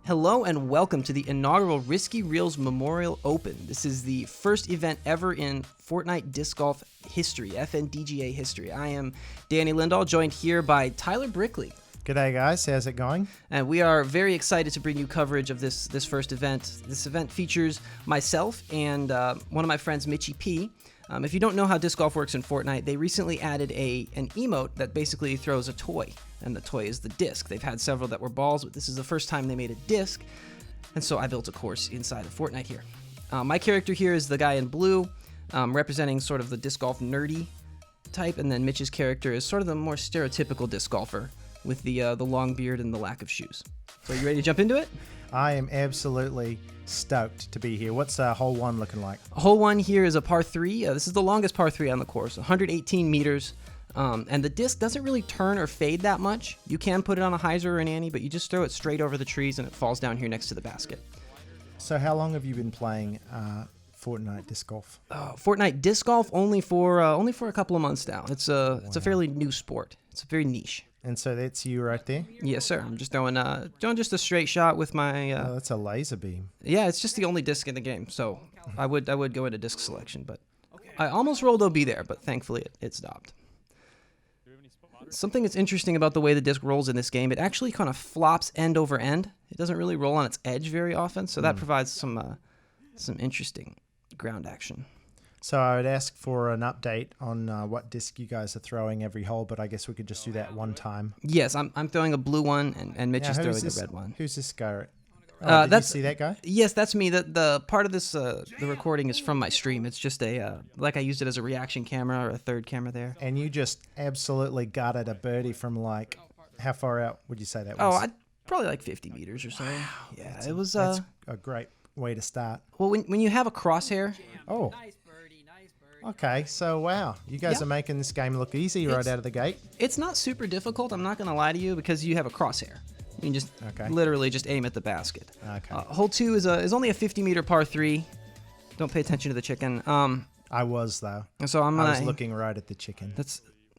Hello and welcome to the inaugural Risky Reels Memorial Open. This is the first event ever in FortNite Disc Golf history, FNDGA history. I am Danny Lindahl, joined here by Tyler Brickley. G'day guys, how's it going? And we are very excited to bring you coverage of this first event. This event features myself and one of my friends, Mitchie P. If you don't know how disc golf works in FortNite, they recently added an emote that basically throws a toy, and the toy is the disc. They've had several that were balls, but this is the first time they made a disc, and so I built a course inside of FortNite here. My character here is the guy in blue, representing sort of the disc golf nerdy type, and then Mitch's character is sort of the more stereotypical disc golfer with the long beard and the lack of shoes. So you ready to jump into it? I am absolutely stoked to be here. What's hole one looking like? Hole one here is a par 3. This is the longest par 3 on the course, 118 meters. And the disc doesn't really turn or fade that much. You can put it on a hyzer or an ante, but you just throw it straight over the trees and it falls down here next to the basket. So how long have you been playing FortNite disc golf? FortNite disc golf only for a couple of months now. It's a fairly new sport. It's very niche. And so that's you right there? Yes, sir. I'm just throwing just a straight shot with my... oh, that's a laser beam. Yeah, it's just the only disc in the game, so I would go into disc selection, but I almost rolled OB there, but thankfully it stopped. Something that's interesting about the way the disc rolls in this game, it actually kind of flops end over end. It doesn't really roll on its edge very often, so that provides some interesting ground action. So I would ask for an update on what disc you guys are throwing every hole, but I guess we could just do that one time. Yes, I'm throwing a blue one, and Mitch is throwing a red one. Who's this guy? Did you see that guy? Yes, that's me. The part of this, the recording is from my stream. It's just like I used it as a reaction camera or a third camera there. And you just absolutely gutted a birdie from like, how far out would you say that was? Oh, probably like 50 meters or so. Wow, yeah, that's a great way to start. Well, when you have a crosshair. Oh. Okay, so wow, you guys are making this game look easy right out of the gate. It's not super difficult, I'm not going to lie to you, because you have a crosshair. You can just literally just aim at the basket. Okay. Hole 2 is only a 50-meter par 3. Don't pay attention to the chicken. I was, though. So I was looking right at the chicken.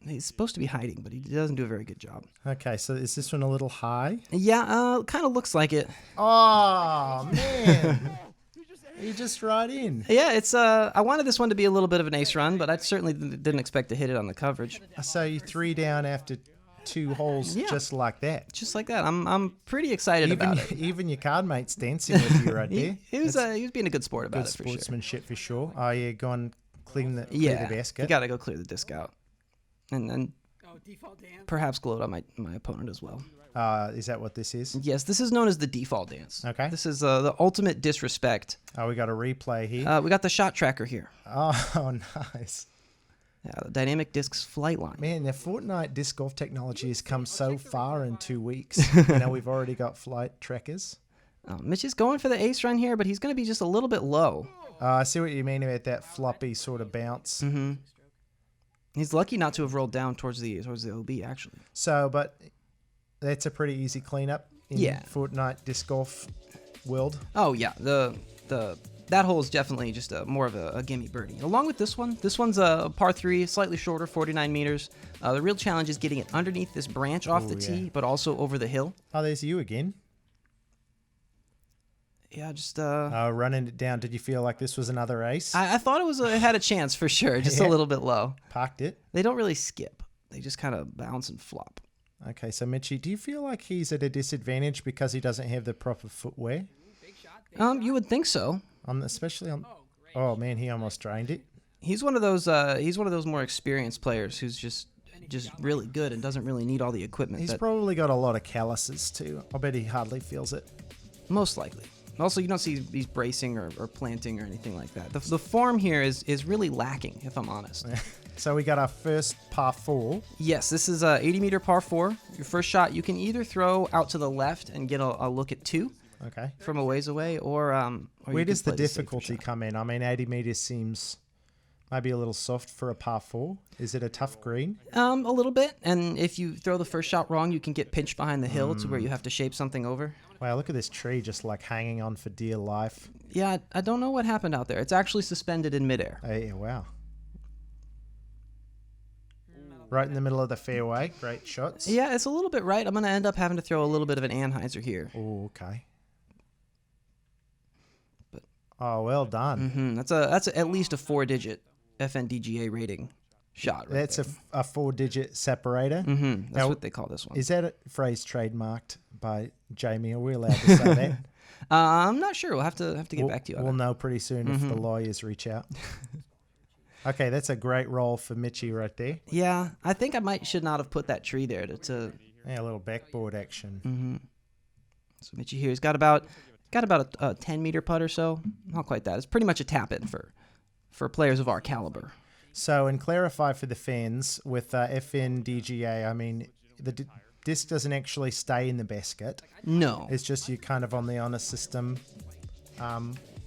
He's supposed to be hiding, but he doesn't do a very good job. Okay, so is this one a little high? Yeah, kind of looks like it. Oh, man. You just right in. Yeah, it's I wanted this one to be a little bit of an ace run, but I certainly didn't expect to hit it on the coverage. So you 3 down after 2 holes just like that. Just like that. I'm pretty excited about it. Even your card mate's dancing with you right there. He was being a good sport about it for sure. Good sportsmanship for sure. Oh yeah, go and clear the basket. You got to go clear the disc out, and perhaps gloat on my opponent as well. Is that what this is? Yes, this is known as the default dance. Okay. This is the ultimate disrespect. Oh, we got a replay here. We got the shot tracker here. Oh, nice. Yeah, the dynamic discs flight line. Man, the FortNite disc golf technology has come so far in 2 weeks. We've already got flight trackers. Mitch is going for the ace run here, but he's going to be just a little bit low. I see what you mean about that floppy sort of bounce. Mm-hmm. He's lucky not to have rolled down towards the OB, actually. So, but that's a pretty easy cleanup in FortNite disc golf world. Oh yeah, that hole is definitely just more of a gimme birdie. Along with this one's a par 3, slightly shorter, 49 meters. The real challenge is getting it underneath this branch off the tee, but also over the hill. Oh, there's you again. Yeah, just running it down. Did you feel like this was another ace? I thought it had a chance for sure, just a little bit low. Parked it. They don't really skip. They just kind of bounce and flop. Okay, so Mitchie, do you feel like he's at a disadvantage because he doesn't have the proper footwear? You would think so. Especially on. Oh man, he almost drained it. He's one of those more experienced players who's just really good and doesn't really need all the equipment. He's probably got a lot of calluses too. I bet he hardly feels it. Most likely. Also, you don't see he's bracing or planting or anything like that. The form here is really lacking, if I'm honest. So we got our first par 4. Yes, this is a 80-meter par 4. Your first shot, you can either throw out to the left and get a look at 2 from a ways away, or where does the difficulty come in? I mean, 80 meters seems maybe a little soft for a par 4. Is it a tough green? A little bit, and if you throw the first shot wrong, you can get pinched behind the hill to where you have to shape something over. Wow, look at this tree just like hanging on for dear life. Yeah, I don't know what happened out there. It's actually suspended in midair. Yeah, wow. Right in the middle of the fairway. Great shots. Yeah, it's a little bit right. I'm going to end up having to throw a little bit of an anhyzer here. Oh, okay. Oh, well done. That's at least a 4-digit FNDGA rating shot. Right That's there. a 4-digit separator. That's Now, what they call this one. Is that a phrase trademarked by Jamie? Are we allowed to say that? I'm not sure. We'll have to get back to you on We'll that. know pretty soon if the lawyers reach out. Okay, that's a great roll for Mitchie right there. Yeah, I think I should not have put that tree there to Yeah, a little backboard action. So Mitchie here, he's got about a 10-meter putt or so. Not quite that. It's pretty much a tap-in for players of our caliber. So, and clarify for the fans with FNDGA, I mean, the disc doesn't actually stay in the basket. No. It's just you kind of on the honor system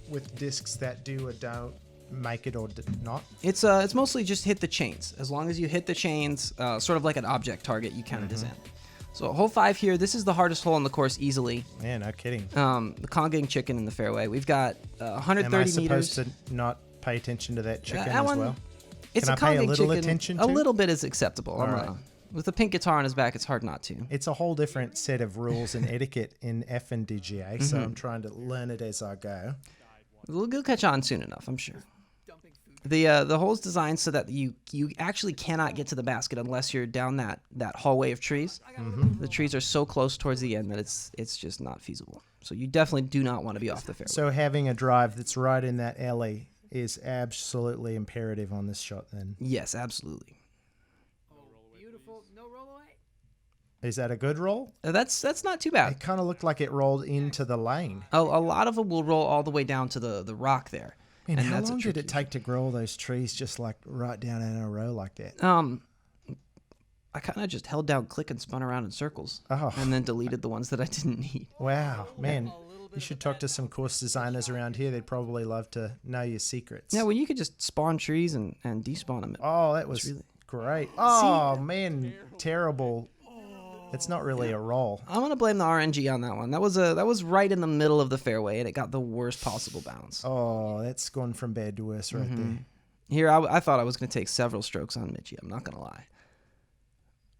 with discs that do or don't make it or not. It's mostly just hit the chains. As long as you hit the chains, sort of like an object target, you count it as in. So hole 5 here, this is the hardest hole on the course easily. Yeah, no kidding. The Congang chicken in the fairway. We've got 130 Am I meters. supposed to not pay attention to that chicken that as one, well? It's Can a I pay a Congang little chicken. attention A to? little bit is acceptable. All right. With the pink guitar on his back, it's hard not to. It's a whole different set of rules and etiquette in FNDGA, so I'm trying to learn it as I go. We'll catch on soon enough, I'm sure. The hole's designed so that you actually cannot get to the basket unless you're down that hallway of trees. The trees are so close towards the end that it's just not feasible. So you definitely do not want to be off the fairway. So having a drive that's right in that alley is absolutely imperative on this shot then. Yes, absolutely. Beautiful. No roll away. Is that a good roll? That's not too bad. It kind of looked like it rolled into the lane. A lot of them will roll all the way down to the rock there. And how that's a long did tricky it take to grow all those trees just like right down in a row like that? I kind of just held down click and spun around in circles. Oh. And then deleted the ones that I didn't need. Wow, man. You should talk to some course designers around here. They'd probably love to know your secrets. Yeah, well, you could just spawn trees and despawn them. Oh, that was really- great. Oh, man, terrible. It's not really a roll. I'm gonna blame the RNG on that one. That was right in the middle of the fairway, and it got the worst possible bounce. Oh, that's gone from bad to worse right there. Here, I thought I was gonna take several strokes on Mitchie. I'm not gonna lie.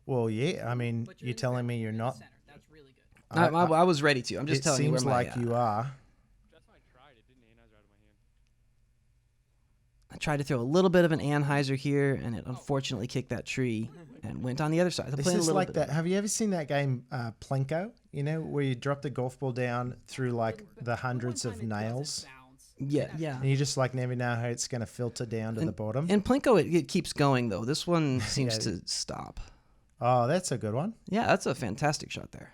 Well, yeah, I mean, you're telling me you're not. Center. That's really good. I was ready to. I'm just It telling you where seems my. like you are. I tried to throw a little bit of an Anheuser here, and it unfortunately kicked that tree and went on the other side. I'm This playing a is little like bit. that. Have you ever seen that game, Plinko? You know, where you drop the golf ball down through like the hundreds of nails, Yeah. and you just like never know how it's going to filter down to the bottom. In Plinko, it keeps going though. This one seems to stop. Oh, that's a good one. Yeah, that's a fantastic shot there.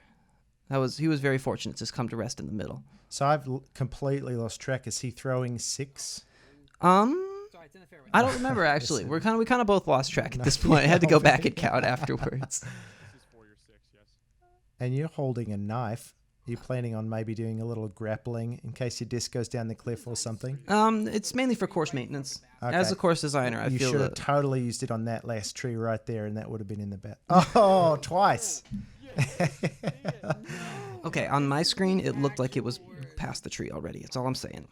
He was very fortunate to just come to rest in the middle. So I've completely lost track. Is he throwing 6? Sorry, it's in the fairway. I don't remember actually. We kind of both lost track at this point. I had to go back and count afterwards. And you're holding a knife. Are you planning on maybe doing a little grappling in case your disc goes down the cliff or something? It's mainly for course maintenance. Okay. As a course designer, I You feel should have totally used it on that last tree right there, and that would have been in the bat. Oh, twice. okay. On my screen, it looked like it was past the tree already. That's all I'm saying.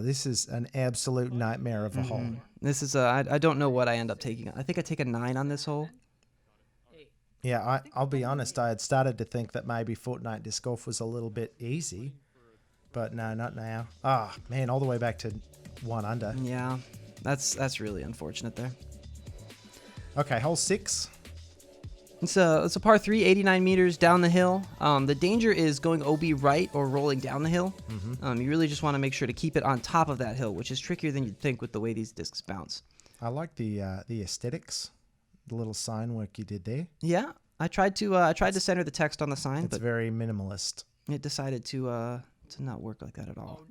This is an absolute nightmare of a hole. This is I don't know what I end up taking. I think I take a 9 on this hole. Yeah, I'll be honest. I had started to think that maybe FortNite disc golf was a little bit easy, but no, not now. Ah, man, all the way back to 1 under. Yeah, that's really unfortunate there. Okay, hole 6. It's a par 3, 89 meters down the hill. The danger is going OB right or rolling down the hill. You really just want to make sure to keep it on top of that hill, which is trickier than you'd think with the way these discs bounce. I like the aesthetics, the little sign work you did there. Yeah, I tried to center the text on the sign, It's but very minimalist. it decided to not work like that at all.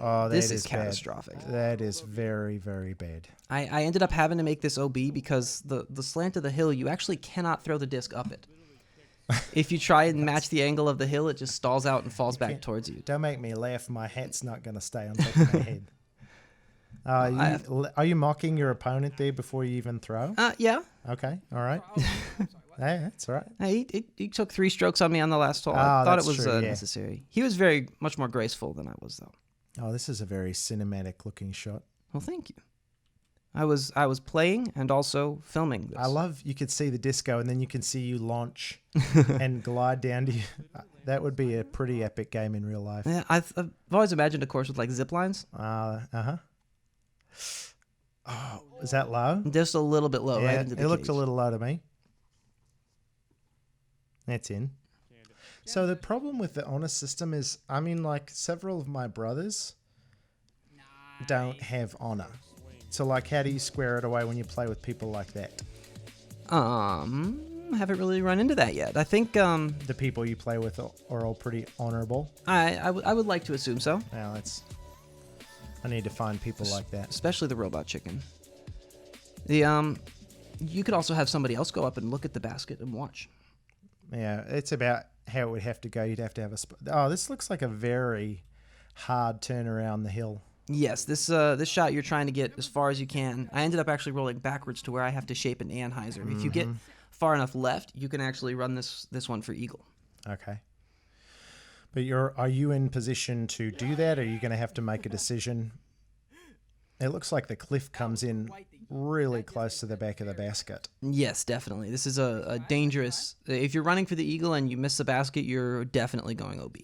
Oh, that This is is bad. catastrophic. That is very, very bad. I ended up having to make this OB because the slant of the hill, you actually cannot throw the disc up it. If you try and match the angle of the hill, it just stalls out and falls back towards you. Don't make me laugh. My hat's not going to stay on top of my head. Are you mocking your opponent there before you even throw? Yeah. Okay, all right. Hey, that's all right. He took 3 strokes on me on the last hole. Oh, I thought it that's was true, yeah. necessary. He was very much more graceful than I was, though. Oh, this is a very cinematic looking shot. Well, thank you. I was playing and also filming this. I love you could see the disco and then you can see you launch and glide down to you. That would be a pretty epic game in real life. Yeah, I've always imagined a course with like zip lines. Uh-huh. Oh, is that low? Just a little bit low, right Yeah, into the it looks a cage. little low to me. That's in. So the problem with the honor system is, I mean, like several of my brothers don't have honor. So like, how do you square it away when you play with people like that? Haven't really run into that yet. I think The people you play with are all pretty honorable. I would like to assume so, Now I need to find people like that. especially the robot chicken. The you could also have somebody else go up and look at the basket and watch. Yeah, it's about how it would have to go. You'd have to have a. Oh, this looks like a very hard turn around the hill. Yes, this shot you're trying to get as far as you can. I ended up actually rolling backwards to where I have to shape an Anheuser. If you get far enough left, you can actually run this one for eagle. Okay. But are you in position to do that, or are you going to have to make a decision? It looks like the cliff comes in really close to the back of the basket. Yes, definitely. This is a dangerous. If you're running for the eagle and you miss the basket, you're definitely going OB.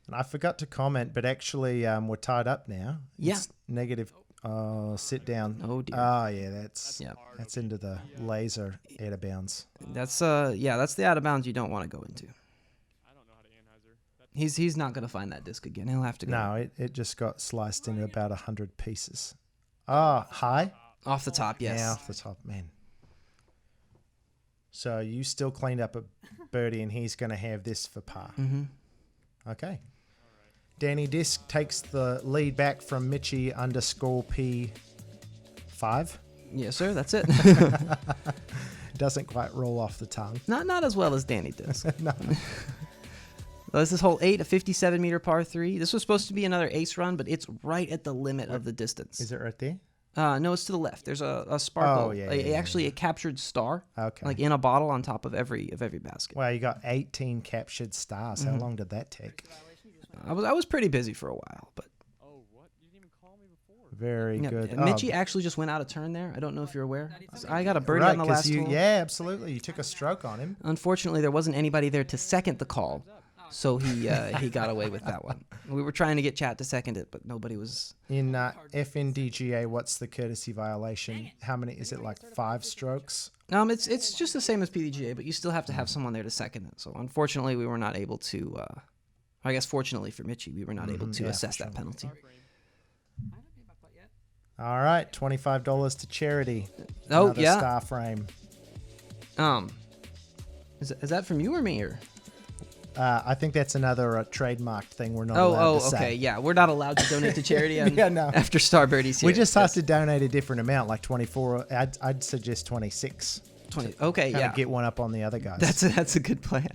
And I forgot to comment, but actually we're tied up now. Yeah. It's negative. Sit down. Oh, dear. Oh yeah, that's Yep. that's into the laser out of bounds. That's that's the out of bounds you don't want to go into. He's not gonna find that disc again. He'll have to go No, it just got sliced into about 100 pieces. Ah, high. off the top. Yes. Yeah, off the top, man. So you still cleaned up a birdie, and he's going to have this for par. Mm-hmm. Okay. Danny Disc takes the lead back from Mitchie _P5. Yes, sir. That's it. Doesn't quite roll off the tongue. not as well as Danny does. No. Well, this is hole 8, a 57-meter par 3. This was supposed to be another ace run, but it's right at the limit of the distance. Is it right there? No, it's to the left. There's a sparkle. Oh, yeah, Actually, a captured star, Okay. like in a bottle on top of every basket. Wow, you got 18 captured stars. How long did that take? I was pretty busy for a while, but Very yeah, good. Mitchie actually just went out of turn there. I don't know if you're aware. I got a birdie right, on the 'cause last hole. yeah, absolutely. You took a stroke on him. Unfortunately, there wasn't anybody there to second the call, so he got away with that one. We were trying to get chat to second it, but nobody was. In FNDGA, what's the courtesy violation? How many? Is it like 5 strokes? It's just the same as PDGA, but you still have to have someone there to second it. So unfortunately, we were not able to. I guess fortunately for Mitchie, we were not able to yeah, assess for that sure. penalty. All right, $25 to charity. Oh, Another yeah. star frame. Is that from you or me or? I think that's another trademarked thing we're not allowed to say. Okay, yeah, we're not allowed to donate to charity. Yeah, no. After Star Birdies here. We just have to donate a different amount, like 24. I'd suggest 26. 20. Okay, Kind yeah. of get one up on the other guys. That's a good plan.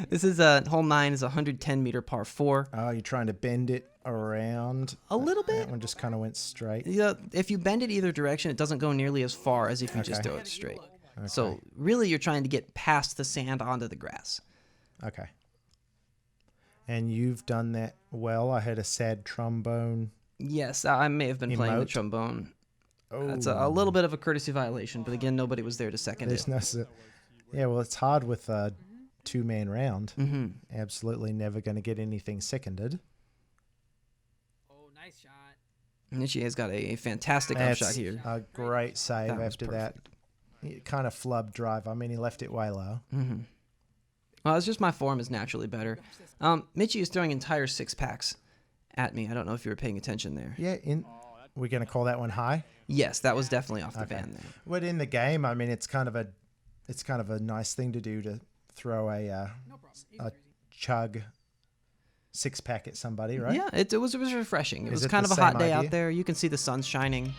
This is hole 9 is a 110-meter par 4. Oh, you're trying to bend it around. A little bit. That one just kind of went straight. Yeah, if you bend it either direction, it doesn't go nearly as far as if you just do it straight. So really, you're trying to get past the sand onto the grass. Okay. And you've done that well. I had a sad trombone. Yes, I may have been playing the Emote. trombone. Oh, That's a little bit of a courtesy violation, but again, nobody was there to second there's it. no. Yeah, well, it's hard with a 2-man round. Mm-hmm. Absolutely never going to get anything seconded. Oh, nice shot. Mitchie has got a fantastic That's upshot here. a great save That was after that. perfect. Kind of flub drive. I mean, he left it way low. Mm-hmm. Well, it's just my form is naturally better. Mitchie is throwing entire 6-packs at me. I don't know if you were paying attention there. Yeah, we're going to call that one high. Yes, that was definitely off the Okay. band there. But in the game, I mean, it's kind of a nice thing to do, to throw a chug 6-pack at somebody, right? Yeah, it was refreshing. It Is was it kind the of a hot same day idea? out there. You can see the sun shining.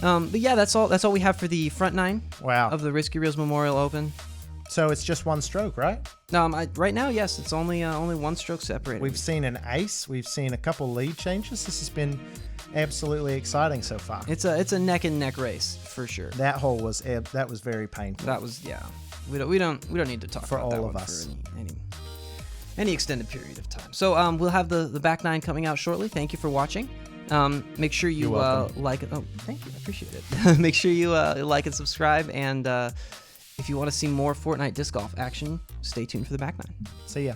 But yeah, that's all we have for the front 9 Wow. of the Risky Reels Memorial Open. So it's just one stroke, right? Right now, yes, it's only one stroke separated. We've seen an ace. We've seen a couple lead changes. This has been absolutely exciting so far. It's a neck and neck race for sure. That hole was very painful. That was We don't need to talk For about that all of one us. for any extended period of time. So we'll have the back 9 coming out shortly. Thank you for watching. Make sure you You're welcome. like it. Oh, thank you. I appreciate it. Make sure you like and subscribe. And if you want to see more Fortnite disc golf action, stay tuned for the back nine. See ya.